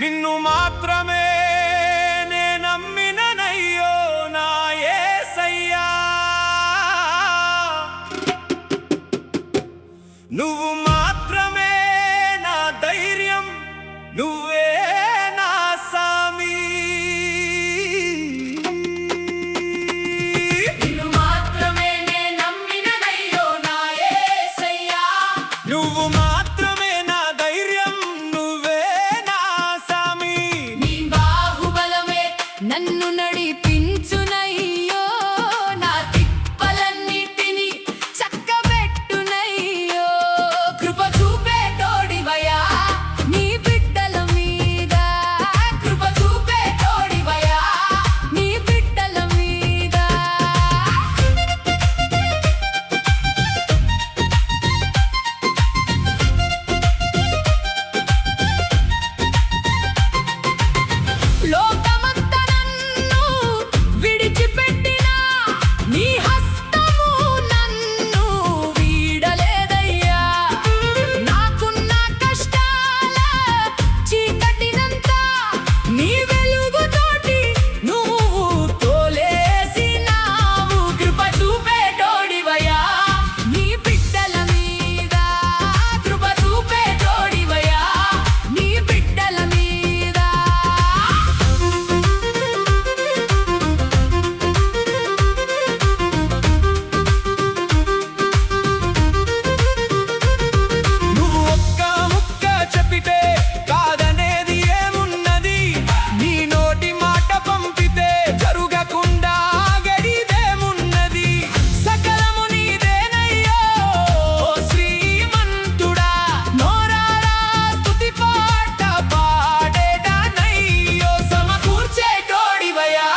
నిన్ను మాత్రమే నే నమ్మిననయ్యో నా యేసయ్యా నువ్వు మాత్రమే నా ధైర్యం నువ్వే నా సామి నిన్ను మాత్రమే నే నమ్మిననయ్యో నా యేసయ్యా నువ్వు మాత్రమే నా ధైర్యం నువ్వే నా సామి నీ బాహుబలమే నన్ను నడిపించునయ్యో నా తిప్పలన్నిటిని చక్కబెట్టునయ్యో కృప చూపే తోడివయ్యా నీ బిడ్డల మీద కృప చూపే తోడివయ్యా నీ బిడ్డల మీద లోకమంతా నన్ను విడిచిపెట్టినా నీ హస్తము నన్ను వీడలేదయ్యా నాకున్న కష్టాల చీకటినంతా నీ వెలుగుతోటి నువ్వు తోలేసినావు కృప చూపేటోడివయ్యా నీ బిడ్డల మీద కృప చూపేటోడివయ్యా నీ బిడ్డల మీద నువ్వు ఒక్క ముక్క చెప్పితే కాదనేది ఏమున్నది నీ నోటి మాట పంపితే జరగకుండా గడిదేమున్నది సకలము నీదేనయ్యో శ్రీమంతుడా నోరారా స్తుతి పాట పాడేదానయ్యో సమకూర్చేటోడివయ్యా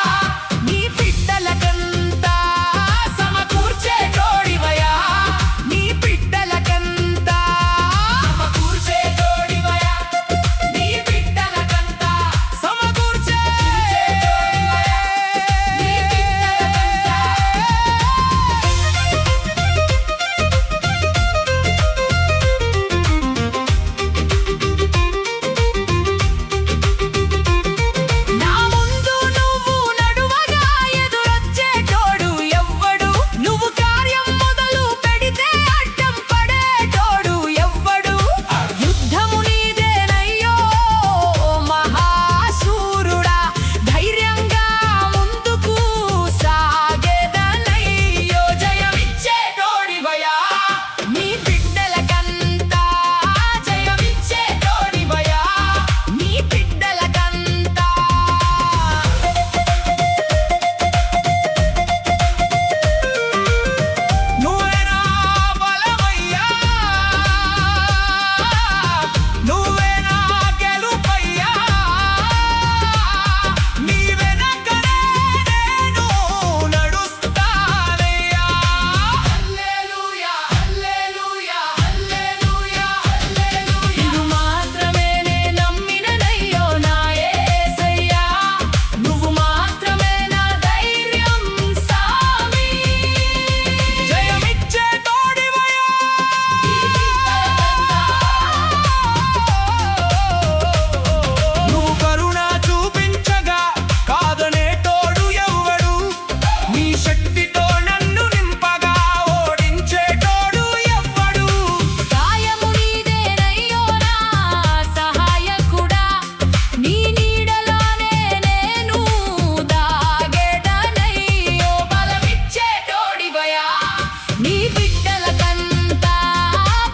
నీ బిడ్డలకంతా సమకూర్చేటోడివయ్యా నీ బిడ్డలకంతా సమకూర్చేటోడివయ్యా నీ బిడ్డలకంతా సమకూర్చేటోడివయ్యా నీ నా ముందు నువ్వు నడువగా ఎదురొచ్చేటోడు ఎవ్వడు నువ్వు కార్యం మొదలు పెడితే అడ్డం పడేటోడు ఎవ్వడు యుద్ధము నీదేనయ్యో మహాశూరుడా ధైర్యంగా ముందుకు సాగేదనయ్యో జయమిచ్చేటోడివయ్యా నీ బిడ్డలకంతా జయమిచ్చేటోడివయ్యా నీ బిడ్డలకంతా నువ్వే నా బలమయ్యా నువ్వే నా గెలుపయ్యా నీ వెనకనే నేను నడుస్తానయ్యా హల్లెలూయా హల్లెలూయా హల్లెలూయా హల్లెలూయా నిన్ను మాత్రమే నే నమ్మిననయ్యో నా యేసయ్యా నువ్వు మాత్రమే నా ధైర్యం సామి జయమిచ్చే తోడివయ్యా నువ్వు కరుణ చూపించగా కాదనేటోడు ఎవ్వడు నీ శక్తితో నన్ను నింపగా ఓడించేటోడు ఎవ్వడు సాయము నీదేనయ్యో నా సహాయకుడా నీ నీడలోనే నేను దాగేదనయ్యో బలమిచ్చేటోడివయ్యా నీ బిడ్డలకంతా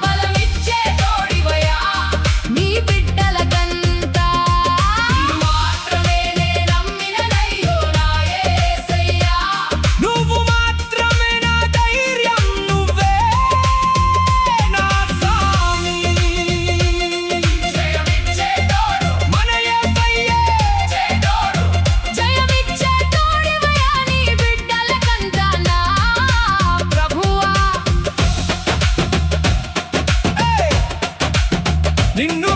బలమిచ్చేటోడివయ్యా నీ బిడ్డలకంతా నిన్ను మాత్రమే నే నమ్మిననయ్యో నా యేసయ్యా నువ్వు మాత్రమే నా ధైర్యం నువ్వే నా సామి జయమిచ్చేటోడు మన యేసయ్యే చేటోడు జయమిచ్చేటోడివయ్యా నీ బిడ్డలకంతా నా ప్రభువా నిన్ను